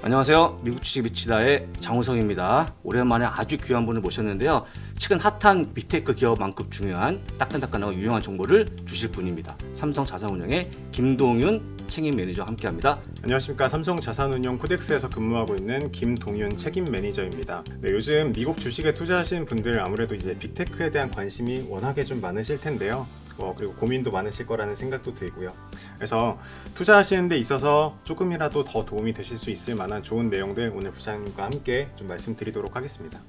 안녕하세요. 미국 주식 미치다의 장우성입니다. 오랜만에 아주 귀한 분을 모셨는데요. 최근 핫한 빅테크 기업만큼 중요한 따끈따끈하고 유용한 정보를 주실 분입니다. 삼성 자산운용의 김동윤 책임 매니저와 함께합니다. 안녕하십니까. 삼성 자산운용 코덱스에서 근무하고 있는 김동윤 책임 매니저입니다. 네, 요즘 미국 주식에 투자하시는 분들 아무래도 이제 빅테크에 대한 관심이 워낙에 좀 많으실 텐데요. 그리고 고민도 많으실 거라는 생각도 들고요. 그래서 투자하시는 데 있어서 조금이라도 더 도움이 되실 수 있을 만한 좋은 내용들 오늘 부장님과 함께 좀 말씀드리도록 하겠습니다.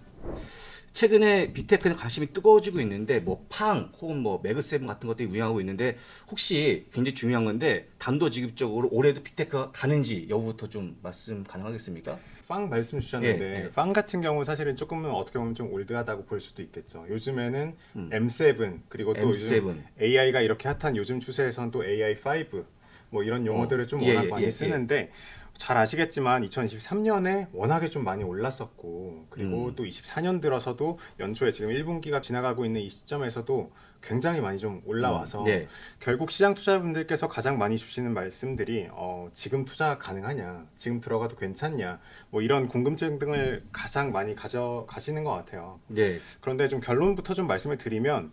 최근에 빅테크는 관심이 뜨거워지고 있는데 팡 혹은 매그세븐 같은 것들이 유행하고 있는데 혹시 굉장히 중요한 건데 단도직입적으로 올해도 빅테크가 가는지 여부부터 좀 말씀 가능하겠습니까? 빵 말씀 주셨는데 예. 빵 같은 경우 사실은 조금은 어떻게 보면 좀 올드하다고 볼 수도 있겠죠. 요즘에는 M7 그리고 또 M7. 요즘 AI가 이렇게 핫한 요즘 추세에선 또 AI5 이런 용어들을 좀 워낙 많이 쓰는데 잘 아시겠지만 2023년에 워낙에 좀 많이 올랐었고 그리고 또 24년 들어서도 연초에 지금 1분기가 지나가고 있는 이 시점에서도 굉장히 많이 좀 올라와서 결국 시장 투자분들께서 가장 많이 주시는 말씀들이 지금 투자 가능하냐, 지금 들어가도 괜찮냐, 이런 궁금증 등을 가장 많이 가져가시는 것 같아요. 그런데 좀 결론부터 좀 말씀을 드리면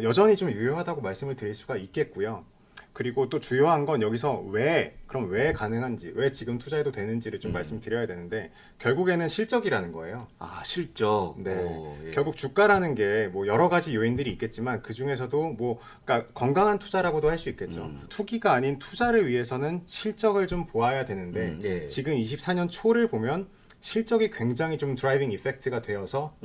여전히 좀 유효하다고 말씀을 드릴 수가 있겠고요. 그리고 또 주요한 건 여기서 그럼 왜 가능한지, 왜 지금 투자해도 되는지를 좀 말씀드려야 되는데 결국에는 실적이라는 거예요. 아, 실적. 네. 결국 주가라는 게 여러 가지 요인들이 있겠지만 그 중에서도 그러니까 건강한 투자라고도 할 수 있겠죠. 투기가 아닌 투자를 위해서는 실적을 좀 보아야 되는데 지금 24년 초를 보면 실적이 굉장히 좀 드라이빙 이펙트가 되어서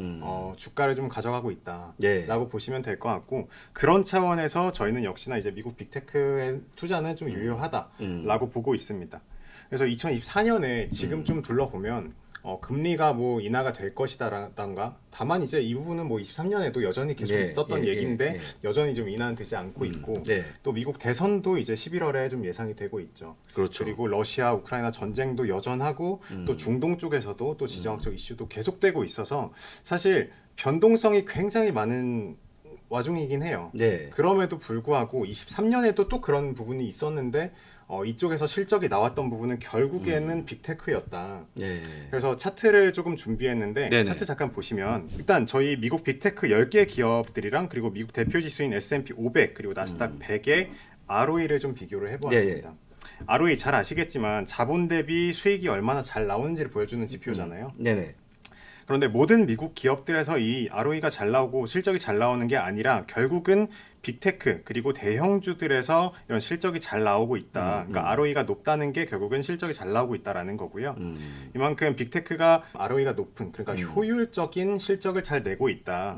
주가를 좀 가져가고 있다라고 보시면 될 것 같고 그런 차원에서 저희는 역시나 이제 미국 빅테크의 투자는 좀 유효하다라고 보고 있습니다. 그래서 2024년에 지금 좀 둘러보면 금리가 인하가 될 것이다라던가 다만 이제 이 부분은 23년에도 여전히 계속 있었던 얘기인데 여전히 좀 인하는 되지 않고 있고 또 미국 대선도 이제 11월에 좀 예상이 되고 있죠. 그렇죠. 그리고 러시아 우크라이나 전쟁도 여전하고 또 중동 쪽에서도 또 지정학적 이슈도 계속되고 있어서 사실 변동성이 굉장히 많은 와중이긴 해요. 그럼에도 불구하고 23년에도 또 그런 부분이 있었는데 이쪽에서 실적이 나왔던 부분은 결국에는 빅테크였다. 그래서 차트를 조금 준비했는데 차트 잠깐 보시면 일단 저희 미국 빅테크 10개 기업들이랑 그리고 미국 대표 지수인 S&P 500 그리고 나스닥 100의 ROE를 좀 비교를 해보았습니다. ROE 잘 아시겠지만 자본 대비 수익이 얼마나 잘 나오는지를 보여주는 지표잖아요. 그런데 모든 미국 기업들에서 이 ROE가 잘 나오고 실적이 잘 나오는 게 아니라 결국은 빅테크 그리고 대형주들에서 이런 실적이 잘 나오고 있다. 그러니까 ROE가 높다는 게 결국은 실적이 잘 나오고 있다라는 거고요. 이만큼 빅테크가 ROE가 높은 그러니까 효율적인 실적을 잘 내고 있다.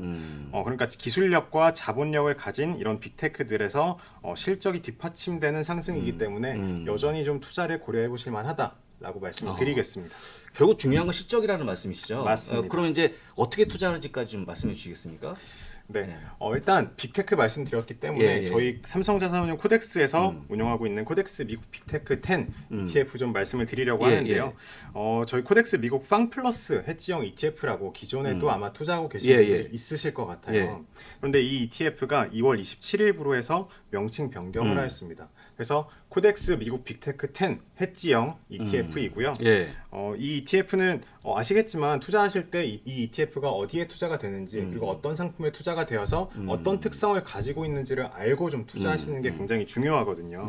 그러니까 기술력과 자본력을 가진 이런 빅테크들에서 실적이 뒷받침되는 상승이기 때문에 여전히 좀 투자를 고려해 보실 만하다. 라고 말씀을 드리겠습니다. 결국 중요한 건 실적이라는 말씀이시죠? 맞습니다. 그럼 이제 어떻게 투자하는지까지 좀 말씀해 주시겠습니까? 일단 빅테크 말씀드렸기 때문에 저희 삼성자산운용 코덱스에서 운영하고 있는 코덱스 미국 빅테크 10 ETF 좀 말씀을 드리려고 하는데요. 저희 코덱스 미국 팡 플러스 해지형 ETF라고 기존에도 아마 투자하고 계신 분들 있으실 것 같아요. 그런데 이 ETF가 2월 27일부로 해서 명칭 변경을 하였습니다. 그래서 코덱스 미국 빅테크 10 해지형 ETF이고요. 이 ETF는 아시겠지만 투자하실 때 이 ETF가 어디에 투자가 되는지 그리고 어떤 상품에 투자가 되어서 어떤 특성을 가지고 있는지를 알고 좀 투자하시는 게 굉장히 중요하거든요.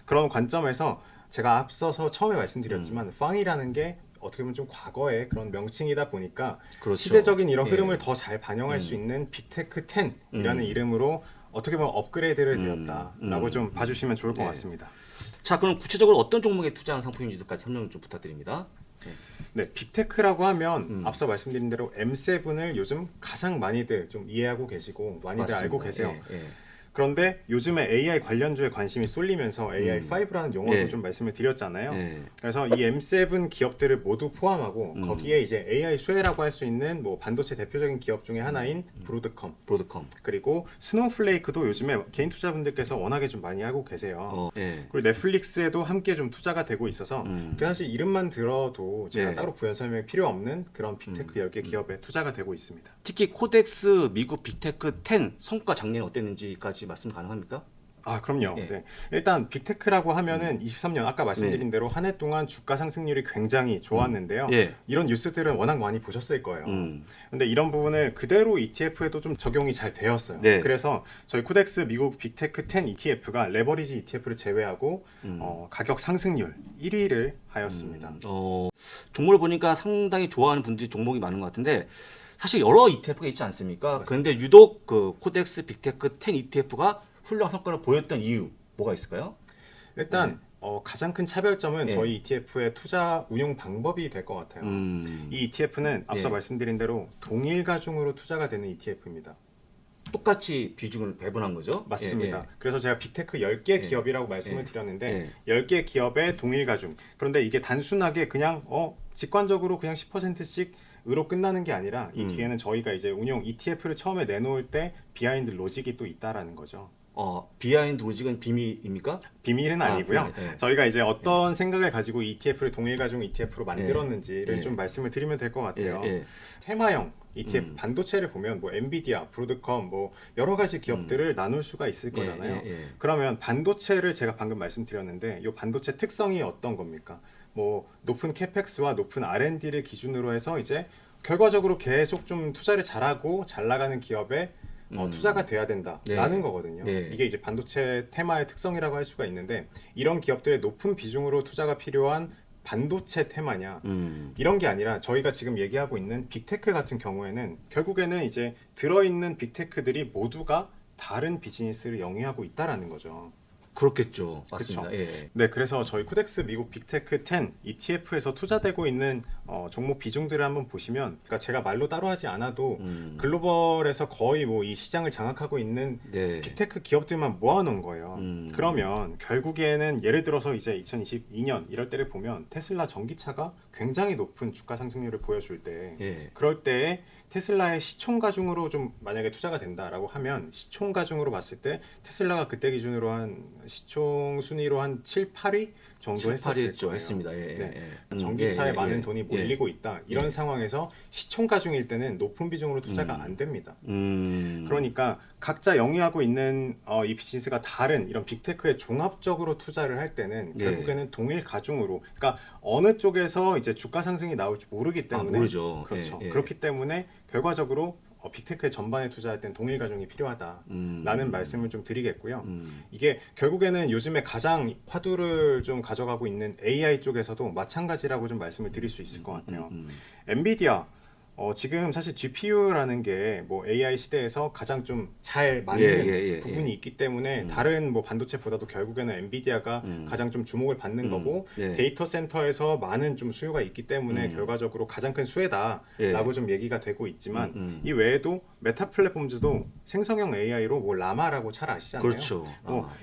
그런 관점에서 제가 앞서서 처음에 말씀드렸지만 팡이라는 게 어떻게 보면 좀 과거의 그런 명칭이다 보니까 시대적인 이런 흐름을 더 잘 반영할 수 있는 빅테크 10이라는 이름으로 어떻게 보면 업그레이드를 되었다라고 좀 봐주시면 좋을 것 같습니다. 자, 그럼 구체적으로 어떤 종목에 투자하는 상품인지까지 설명 좀 부탁드립니다. 빅테크라고 하면 앞서 말씀드린 대로 M7을 요즘 가장 많이들 좀 이해하고 계시고 많이들 알고 계세요. 그런데 요즘에 AI 관련주에 관심이 쏠리면서 AI5라는 용어도 좀 말씀을 드렸잖아요. 그래서 이 M7 기업들을 모두 포함하고 거기에 이제 AI 수혜라고 할 수 있는 반도체 대표적인 기업 중에 하나인 브로드컴 그리고 스노우플레이크도 요즘에 개인 투자분들께서 워낙에 좀 많이 알고 계세요. 그리고 넷플릭스에도 함께 좀 투자가 되고 있어서 사실 이름만 들어도 제가 따로 부연 설명이 필요 없는 그런 빅테크 10개 기업에 투자가 되고 있습니다. 특히 코덱스 미국 빅테크 10 성과 작년에 어땠는지까지 말씀 가능합니까? 아, 그럼요. 예. 네. 일단 빅테크라고 하면은 23년 아까 말씀드린 대로 한 해 동안 주가 상승률이 굉장히 좋았는데요. 예. 이런 뉴스들은 워낙 많이 보셨을 거예요. 음. 근데 이런 부분을 그대로 ETF에도 좀 적용이 잘 되었어요. 네. 그래서 저희 코덱스 미국 빅테크 10 ETF가 레버리지 ETF를 제외하고 가격 상승률 1위를 하였습니다. 종목을 보니까 상당히 좋아하는 분들이 종목이 많은 것 같은데 사실 여러 ETF가 있지 않습니까? 맞습니다. 그런데 유독 그 코덱스 빅테크 10 ETF가 훌륭한 성과를 보였던 이유 뭐가 있을까요? 일단 가장 큰 차별점은 네. 저희 ETF의 투자 운용 방법이 될 것 같아요. 이 ETF는 앞서 네. 말씀드린 대로 동일 가중으로 투자가 되는 ETF입니다. 똑같이 비중을 배분한 거죠? 맞습니다. 예. 그래서 제가 빅테크 10개 예. 기업이라고 말씀을 예. 드렸는데 예. 10개 기업의 동일 가중. 그런데 이게 단순하게 그냥 직관적으로 그냥 10%씩 으로 끝나는 게 아니라 이 뒤에는 저희가 이제 운용 ETF를 처음에 내놓을 때 비하인드 로직이 또 있다라는 거죠. 비하인드 로직은 비밀입니까? 비밀은 아니고요. 비밀, 예. 저희가 이제 어떤 생각을 가지고 ETF를 동일 가중 ETF로 만들었는지를 예. 좀 말씀을 드리면 될 것 같아요. 예. 테마형 ETF 반도체를 보면 뭐 엔비디아, 브로드컴 뭐 여러 가지 기업들을 나눌 수가 있을 거잖아요. 그러면 반도체를 제가 방금 말씀드렸는데 이 반도체 특성이 어떤 겁니까? 뭐 높은 캐펙스와 높은 R&D를 기준으로 해서 이제 결과적으로 계속 좀 투자를 잘하고 잘 나가는 기업에 투자가 돼야 된다라는 거거든요. 이게 이제 반도체 테마의 특성이라고 할 수가 있는데 이런 기업들의 높은 비중으로 투자가 필요한 반도체 테마냐 이런 게 아니라 저희가 지금 얘기하고 있는 빅테크 같은 경우에는 결국에는 이제 들어있는 빅테크들이 모두가 다른 비즈니스를 영위하고 있다라는 거죠. 그렇겠죠. 맞습니다. 예. 네, 그래서 저희 코덱스 미국 빅테크 10 ETF에서 투자되고 있는 종목 비중들을 한번 보시면, 그러니까 제가 말로 따로 하지 않아도 글로벌에서 거의 뭐 이 시장을 장악하고 있는 빅테크 기업들만 모아놓은 거예요. 그러면 결국에는 예를 들어서 이제 2022년 이럴 때를 보면 테슬라 전기차가 굉장히 높은 주가 상승률을 보여줄 때, 그럴 때 테슬라의 시총가중으로 좀 만약에 투자가 된다라고 하면 시총가중으로 봤을 때 테슬라가 그때 기준으로 한 시총 순위로 한 7, 8위 정도 했었을 거예요. 했습니다. 전기차에 많은 돈이 몰리고 있다. 이런 상황에서 시총가중일 때는 높은 비중으로 투자가 안 됩니다. 그러니까 각자 영위하고 있는 이 비즈니스가 다른 이런 빅테크에 종합적으로 투자를 할 때는 결국에는 동일 가중으로, 그러니까 어느 쪽에서 이제 주가 상승이 나올지 모르기 때문에 모르죠. 그렇죠. 그렇기 때문에 결과적으로 빅테크의 전반에 투자할 땐 동일 가중이 필요하다라는 말씀을 좀 드리겠고요. 이게 결국에는 요즘에 가장 화두를 좀 가져가고 있는 AI 쪽에서도 마찬가지라고 좀 말씀을 드릴 수 있을 것 같아요. 엔비디아 지금 사실 GPU라는 게 뭐 AI 시대에서 가장 좀 잘 맞는 부분이 있기 때문에 다른 뭐 반도체보다도 결국에는 엔비디아가 가장 좀 주목을 받는 거고 데이터 센터에서 많은 좀 수요가 있기 때문에 결과적으로 가장 큰 수혜다라고 좀 얘기가 되고 있지만 이 외에도 메타 플랫폼즈도 생성형 AI로 뭐 라마라고 잘 아시잖아요. 그렇죠.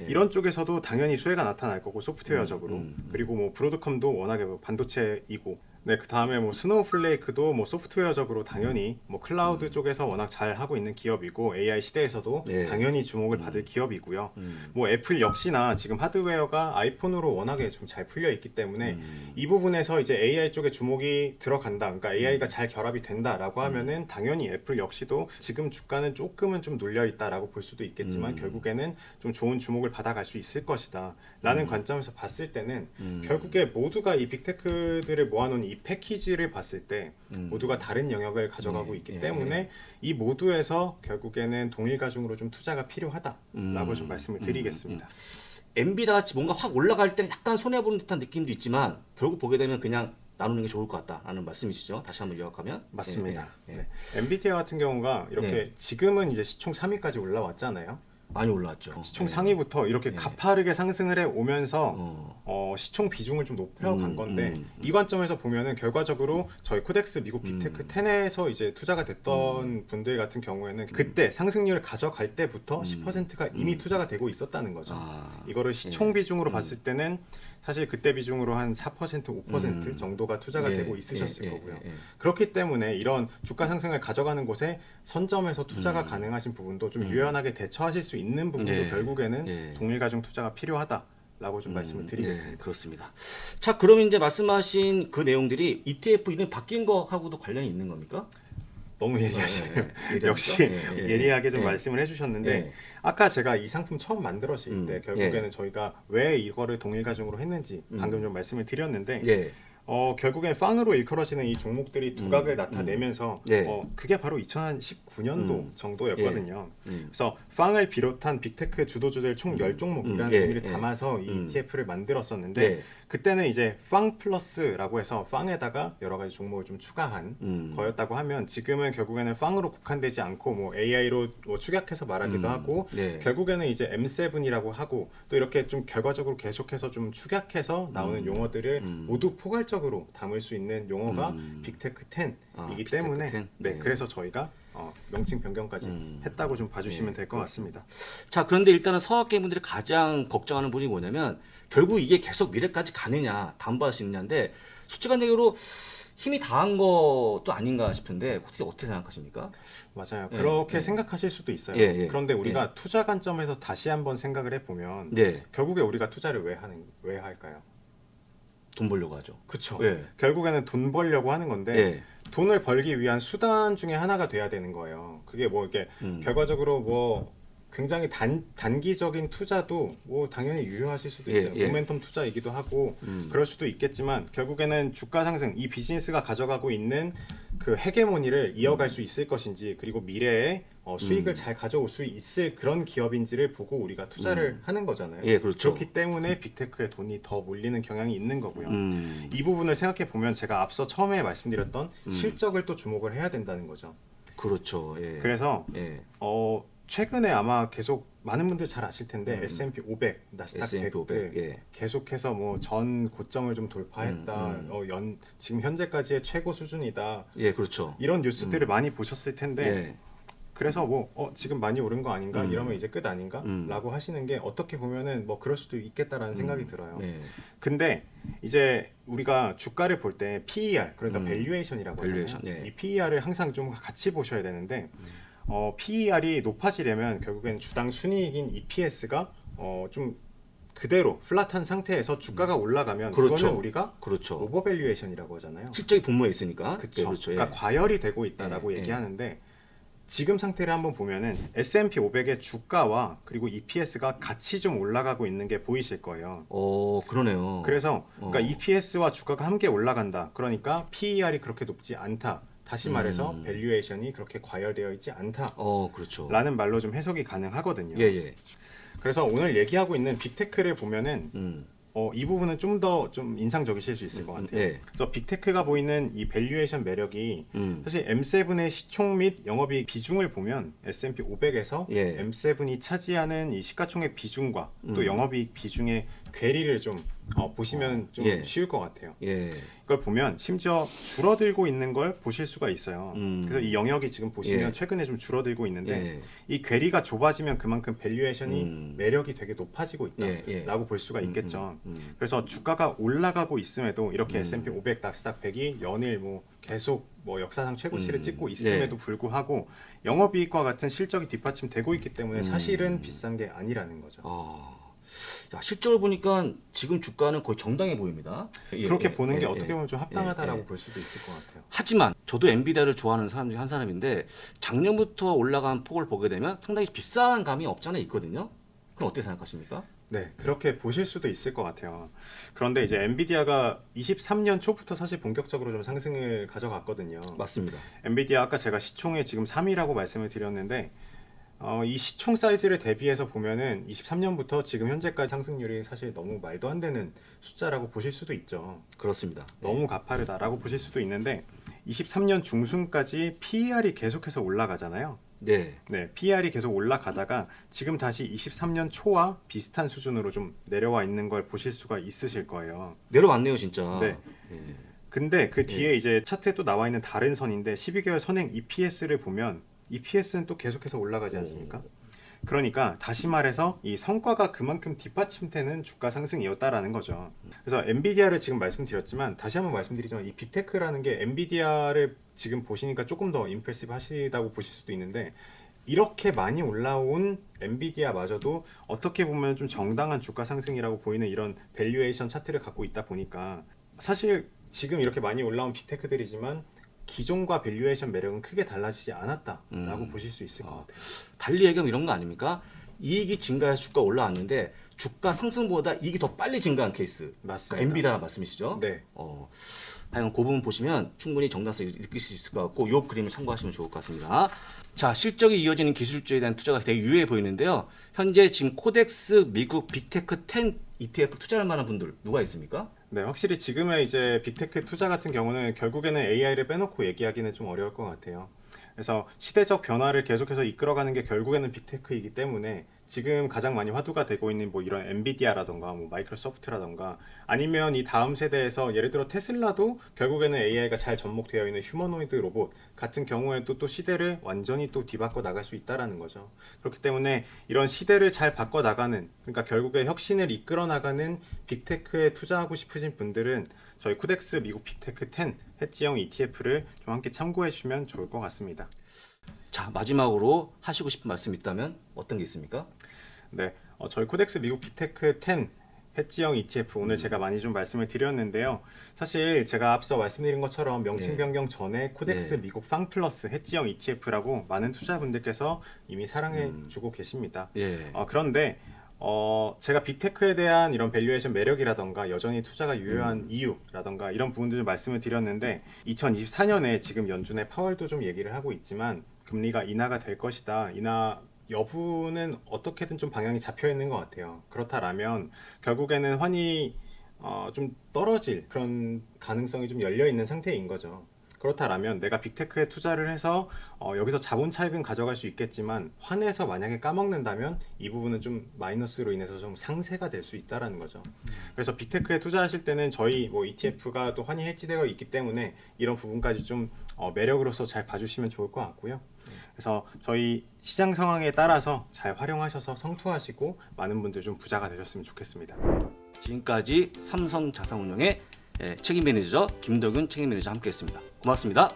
이런 쪽에서도 당연히 수혜가 나타날 거고 소프트웨어적으로 그리고 뭐 브로드컴도 워낙에 뭐 반도체이고 그 다음에 뭐 스노우플레이크도 뭐 소프트웨어적으로 당연히 뭐 클라우드 쪽에서 워낙 잘 하고 있는 기업이고 AI 시대에서도 당연히 주목을 받을 기업이고요. 뭐 애플 역시나 지금 하드웨어가 아이폰으로 워낙에 좀 잘 풀려 있기 때문에 이 부분에서 이제 AI 쪽에 주목이 들어간다. 그러니까 AI가 잘 결합이 된다라고 하면은 당연히 애플 역시도 지금 주가는 조금은 좀 눌려 있다라고 볼 수도 있겠지만 결국에는 좀 좋은 주목을 받아갈 수 있을 것이다라는 관점에서 봤을 때는 결국에 모두가 이 빅테크들을 모아놓은 이 패키지를 봤을 때 모두가 다른 영역을 가져가고 있기 때문에 이 모두에서 결국에는 동일 가중으로 좀 투자가 필요하다라고 좀 말씀을 드리겠습니다. 엔비디아 같이 뭔가 확 올라갈 때는 약간 손해 보는 듯한 느낌도 있지만 결국 보게 되면 그냥 나누는 게 좋을 것 같다라는 말씀이시죠? 다시 한번 요약하면 맞습니다. 엔비디아 같은 경우가 이렇게 지금은 이제 시총 3위까지 올라왔잖아요. 많이 올라왔죠. 시총 상위부터 이렇게 가파르게 상승을 해 오면서 시총 비중을 좀 높여간 건데 이 관점에서 보면은 결과적으로 저희 코덱스 미국 빅테크 10에서 이제 투자가 됐던 분들 같은 경우에는 그때 상승률을 가져갈 때부터 10%가 이미 투자가 되고 있었다는 거죠. 이거를 시총 비중으로 봤을 때는 사실 그때 비중으로 한 4%, 5% 정도가 투자가 되고 있으셨을 거고요. 그렇기 때문에 이런 주가 상승을 가져가는 곳에 선점해서 투자가 가능하신 부분도 좀 유연하게 대처하실 수 있는 부분도 결국에는 동일 가중 투자가 필요하다라고 좀 말씀을 드리겠습니다. 그렇습니다. 자, 그럼 이제 말씀하신 그 내용들이 ETF 이름 바뀐 거하고도 관련이 있는 겁니까? 너무 예리하시네요. 예리하죠? 역시 예. 예리하게 좀 예. 말씀을 해주셨는데 예. 아까 제가 이 상품 처음 만들었을 때 결국에는 예. 저희가 왜 이거를 동일 가중으로 했는지 방금 좀 말씀을 드렸는데 예. 결국엔 팡으로 일컬어지는 이 종목들이 두각을 나타내면서 예. 그게 바로 2019년도 정도였거든요. 예. 그래서 팡을 비롯한 빅테크 주도주들 총 10종목이라는 예. 의미를 예. 담아서 이 ETF를 만들었었는데 예. 그때는 이제 팡 플러스라고 해서 팡에다가 여러 가지 종목을 좀 추가한 거였다고 하면 지금은 결국에는 팡으로 국한되지 않고 뭐 AI로 뭐 축약해서 말하기도 하고 네. 결국에는 이제 M7이라고 하고 또 이렇게 좀 결과적으로 계속해서 좀 축약해서 나오는 용어들을 모두 포괄적으로 담을 수 있는 용어가 빅테크 10이기 빅테크 때문에 10. 네, 네. 그래서 저희가 명칭 변경까지 했다고 좀 봐주시면 될 것 같습니다. 자, 그런데 일단은 서학개분들이 가장 걱정하는 부분이 뭐냐면 결국 이게 계속 미래까지 가느냐, 담보할 수 있느냐인데 솔직한적으로 힘이 다한 것도 아닌가 싶은데 어떻게 생각하십니까? 맞아요. 예, 그렇게 예. 생각하실 수도 있어요. 예, 예. 그런데 우리가 투자 관점에서 다시 한번 생각을 해보면 네, 결국에 우리가 투자를 왜 할까요? 돈 벌려고 하죠. 그쵸. 예. 결국에는 돈 벌려고 하는 건데 예. 돈을 벌기 위한 수단 중에 하나가 돼야 되는 거예요. 그게 뭐 이렇게 결과적으로 뭐 굉장히 단기적인 투자도 뭐 당연히 유효하실 수도 있어요. 예. 모멘텀 투자이기도 하고 그럴 수도 있겠지만 결국에는 주가 상승, 이 비즈니스가 가져가고 있는 그 헤게모니를 이어갈 수 있을 것인지 그리고 미래에 수익을 잘 가져올 수 있을 그런 기업인지를 보고 우리가 투자를 하는 거잖아요. 예, 그렇죠. 그렇기 때문에 빅테크에 돈이 더 몰리는 경향이 있는 거고요. 이 부분을 생각해 보면 제가 앞서 처음에 말씀드렸던 실적을 또 주목을 해야 된다는 거죠. 그렇죠. 예. 그래서 예. 최근에 아마 계속 많은 분들 잘 아실 텐데 S&P 500, 나스닥 S&P 500, 100들 예. 계속해서 뭐 전 고점을 좀 돌파했다. 지금 현재까지의 최고 수준이다. 예, 그렇죠. 이런 뉴스들을 많이 보셨을 텐데 예. 그래서 뭐 지금 많이 오른 거 아닌가? 이러면 이제 끝 아닌가? 라고 하시는 게 어떻게 보면은 뭐 그럴 수도 있겠다라는 생각이 들어요. 예. 근데 이제 우리가 주가를 볼 때 PER 그러니까 밸류에이션이라고 하잖아요. 밸류에이션, 예. 이 PER을 항상 좀 같이 보셔야 되는데 PER이 높아지려면 결국엔 주당 순이익인 EPS가 좀 그대로 플랫한 상태에서 주가가 올라가면 그렇죠. 그거는 우리가 그렇죠. 오버밸류에이션이라고 하잖아요. 실적이 분모에 있으니까. 그쵸. 네, 그렇죠. 예. 그러니까 과열이 되고 있다라고 예, 예. 얘기하는데 지금 상태를 한번 보면은 S&P 500의 주가와 그리고 EPS가 같이 좀 올라가고 있는 게 보이실 거예요. 그러네요. 그래서 그러니까 EPS와 주가가 함께 올라간다. 그러니까 PER이 그렇게 높지 않다. 다시 말해서 밸류에이션이 그렇게 과열되어 있지 않다. 그렇죠. 라는 말로 좀 해석이 가능하거든요. 예, 예. 그래서 오늘 얘기하고 있는 빅테크를 보면은 이 부분은 좀 더 좀 인상적이실 수 있을 것 같아요. 예. 그래서 빅테크가 보이는 이 밸류에이션 매력이 사실 M7의 시총 및 영업이익 비중을 보면 S&P 500에서 예. M7이 차지하는 이 시가총액 비중과 또 영업이익 비중의 괴리를 좀 보시면 좀 예. 쉬울 것 같아요. 예. 이걸 보면 심지어 줄어들고 있는 걸 보실 수가 있어요. 그래서 이 영역이 지금 보시면 예. 최근에 좀 줄어들고 있는데 예. 이 괴리가 좁아지면 그만큼 밸류에이션이 매력이 되게 높아지고 예, 예. 있다라고 볼 수가 있겠죠. 그래서 주가가 올라가고 있음에도 이렇게 S&P 500, 나스닥 100이 연일 뭐 계속 뭐 역사상 최고치를 찍고 있음에도 불구하고 영업이익과 같은 실적이 뒷받침되고 있기 때문에 사실은 비싼 게 아니라는 거죠. 야, 실적을 보니까 지금 주가는 거의 정당해 보입니다. 예, 그렇게 예, 보는 게 예, 어떻게 보면 좀 합당하다라고 예, 예. 볼 수도 있을 것 같아요. 하지만 저도 엔비디아를 좋아하는 사람 중에 한 사람인데 작년부터 올라간 폭을 보게 되면 상당히 비싼 감이 없지 않아 있거든요. 그럼 어떻게 생각하십니까? 네, 그렇게 보실 수도 있을 것 같아요. 그런데 이제 엔비디아가 23년 초부터 사실 본격적으로 좀 상승을 가져갔거든요. 맞습니다. 엔비디아 아까 제가 시총에 지금 3위라고 말씀을 드렸는데 이 시총 사이즈를 대비해서 보면은 23년부터 지금 현재까지 상승률이 사실 너무 말도 안 되는 숫자라고 보실 수도 있죠. 그렇습니다. 너무 가파르다라고 보실 수도 있는데 23년 중순까지 PER이 계속해서 올라가잖아요. 네. 네, PER이 계속 올라가다가 지금 다시 23년 초와 비슷한 수준으로 좀 내려와 있는 걸 보실 수가 있으실 거예요. 내려왔네요, 진짜. 네. 예. 근데 그 뒤에 이제 차트에 또 나와 있는 다른 선인데 12개월 선행 EPS를 보면 EPS는 또 계속해서 올라가지 않습니까? 그러니까 다시 말해서 이 성과가 그만큼 뒷받침되는 주가 상승이었다라는 거죠. 그래서 엔비디아를 지금 말씀드렸지만 다시 한번 말씀드리지만 이 빅테크라는 게 엔비디아를 지금 보시니까 조금 더 임프레시브 하시다고 보실 수도 있는데 이렇게 많이 올라온 엔비디아마저도 어떻게 보면 좀 정당한 주가 상승이라고 보이는 이런 밸류에이션 차트를 갖고 있다 보니까 사실 지금 이렇게 많이 올라온 빅테크들이지만 기존과 밸류에이션 매력은 크게 달라지지 않았다라고 보실 수 있을 것 같아요. 달리 얘기하면 이런 거 아닙니까? 이익이 증가해서 주가 올라왔는데 주가 상승보다 이익이 더 빨리 증가한 케이스. 맞습니다. 엔비라 말씀이시죠? 네. 하여간 그 부분 보시면 충분히 정당성을 느낄 수 있을 것 같고 이 그림을 참고하시면 좋을 것 같습니다. 자, 실적이 이어지는 기술주에 대한 투자가 되게 유효해 보이는데요. 현재 지금 코덱스 미국 빅테크 10 ETF 투자할 만한 분들 누가 있습니까? 네, 확실히 지금의 이제 빅테크 투자 같은 경우는 결국에는 AI를 빼놓고 얘기하기는 좀 어려울 것 같아요. 그래서 시대적 변화를 계속해서 이끌어가는 게 결국에는 빅테크이기 때문에 지금 가장 많이 화두가 되고 있는 뭐 이런 엔비디아라던가 뭐 마이크로소프트라던가 아니면 이 다음 세대에서 예를 들어 테슬라도 결국에는 AI가 잘 접목되어 있는 휴머노이드 로봇 같은 경우에도 또 시대를 완전히 또 뒤바꿔 나갈 수 있다라는 거죠. 그렇기 때문에 이런 시대를 잘 바꿔 나가는, 그러니까 결국에 혁신을 이끌어 나가는 빅테크에 투자하고 싶으신 분들은 저희 코덱스 미국 빅테크 10 해지형 ETF를 좀 함께 참고해 주시면 좋을 것 같습니다. 자, 마지막으로 하시고 싶은 말씀 있다면 어떤 게 있습니까? 네, 저희 코덱스 미국 빅테크 10 해지형 ETF 오늘 제가 많이 좀 말씀을 드렸는데요. 사실 제가 앞서 말씀드린 것처럼 명칭 변경 전에 코덱스 미국 팡플러스 해지형 ETF라고 많은 투자분들께서 이미 사랑해 주고 계십니다. 그런데 제가 빅테크에 대한 이런 밸류에이션 매력이라던가 여전히 투자가 유효한 이유라던가 이런 부분들 좀 말씀을 드렸는데 2024년에 지금 연준의 파월도 좀 얘기를 하고 있지만 금리가 인하가 될 것이다. 인하 여부는 어떻게든 좀 방향이 잡혀 있는 것 같아요. 그렇다라면 결국에는 환이 좀 떨어질 그런 가능성이 좀 열려 있는 상태인 거죠. 그렇다라면 내가 빅테크에 투자를 해서 여기서 자본 차익은 가져갈 수 있겠지만 환에서 만약에 까먹는다면 이 부분은 좀 마이너스로 인해서 좀 상세가 될 수 있다라는 거죠. 그래서 빅테크에 투자하실 때는 저희 뭐 ETF가 또 환이 해지되어 있기 때문에 이런 부분까지 좀 매력으로서 잘 봐주시면 좋을 것 같고요. 그래서 저희 시장 상황에 따라서 잘 활용하셔서 성투하시고 많은 분들 좀 부자가 되셨으면 좋겠습니다. 지금까지 삼성자산운용의 책임 매니저 김덕윤 책임 매니저 함께했습니다. 고맙습니다.